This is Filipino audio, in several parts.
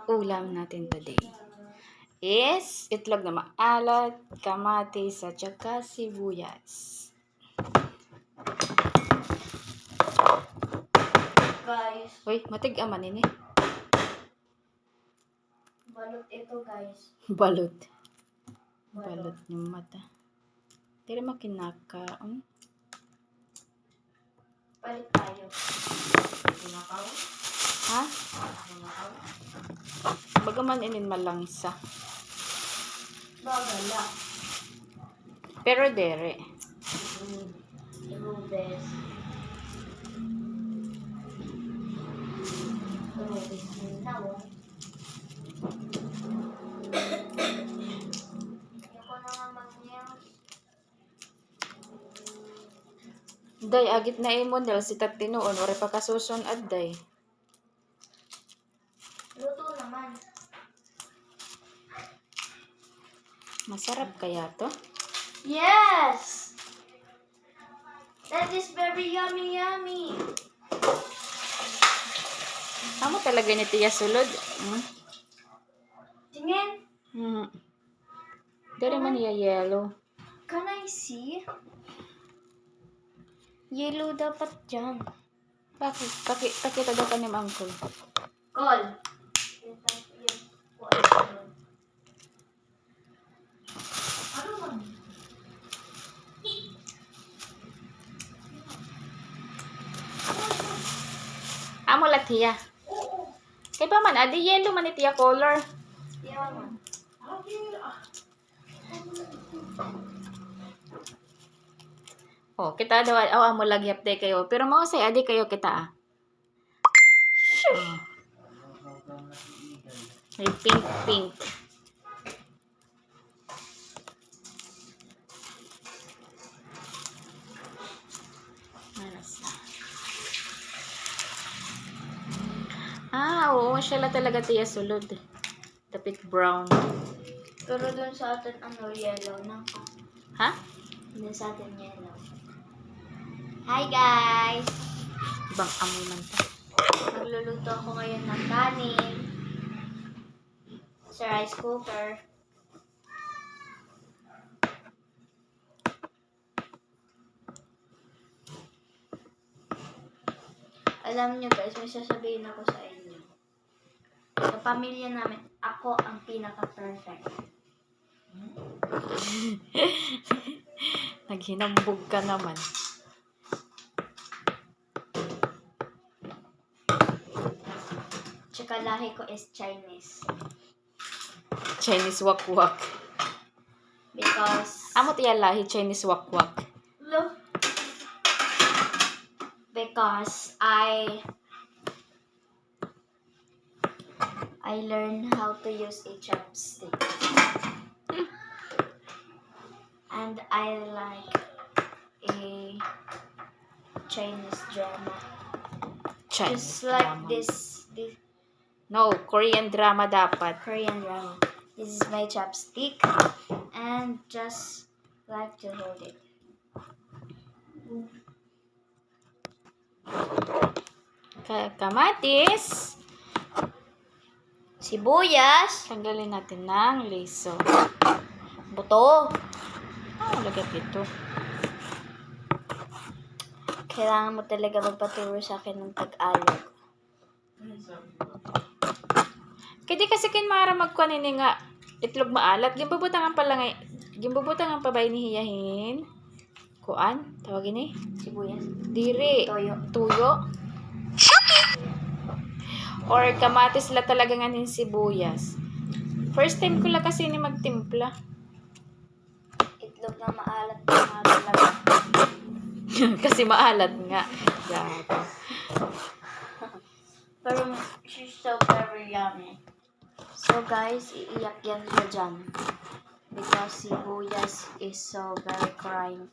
ulam natin today is itlog na maalat, kamatis, at saka sibuyas. Guys, Uy, matig-aman ini. balot ito guys. Balot. Balot yung mata. Tira makinakaon. Palit tayo. Pinakaw? Ha? Pinakaw? Bagaman inin malangsa. Bagala. Pero dere. Rubes. Rubes din na oh. Ayoko na nga mag-nails. Day, agit na imon dahil si Tatinoon. Ore pa kasusun adday. Luto naman. Masarap kaya to? Yes! That is very yummy yummy. Amo talaga ni Tia Sulod. Tingin. Dere man iya yellow. Can I see? Yellow dapat dyan. Bakit? Pakita daw ka ni Uncle. Call. Ano man? Amo la Tia. Oo. Kay pa man, adi yellow man ni Tia color. Yaman. Oh, kita daw amo lagi update kayo. Pero mao say adi kayo kita ah. Oh. May pink. Manas na. Oo, siya la talaga Tia Sulod. Tapit brown. Pero dun sa atin, yellow na. Ha? Dun sa atin, yellow. Hi guys! Ibang amoy man to. Magluluto ako ngayon ng kanin. Sa rice cooker. Alam nyo guys, may sasabihin ako sa inyo. Sa pamilya namin, ako ang pinaka-perfect. Naghinambog ka naman. Tsaka lahi ko is Chinese. Chinese wakwak. Because, Amo Tia lahi Chinese wakwak. look, because I learned how to use a chopstick. And I like a Chinese drama. Chinese Just like drama. this No, Korean drama dapat. Korean drama. This is my chopstick. And just like to hold it. Kamatis. Sibuyas. Tanggalin natin ng liso. Buto. Lagyan ito. Kailangan mo talaga magpaturo sa akin ng Tagalog. Kaya di kasi kinmara magkuanini nga itlog maalat. Gimbubutangan pa ba inihiyahin? Kuan? Tawagin eh? Sibuyas. Diri. Toyo. Tuyo. Or kamatis la talaga nga nin sibuyas. First time ko lang kasi ni magtimpla. Itlog na maalat na nga talaga. Kasi maalat nga. Gago. Pero she's so very yummy. So guys, iiyak yan siya dyan. Because sibuyas is so very crying.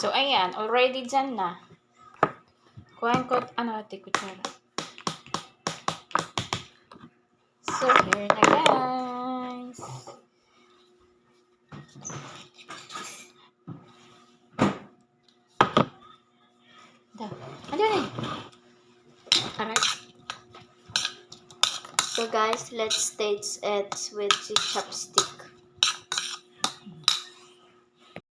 So, ayan. Already dyan na. Kuhain ko, ate, kutsara. So, here na guys. Ano yun? Alright. So guys, let's taste it with the chopstick.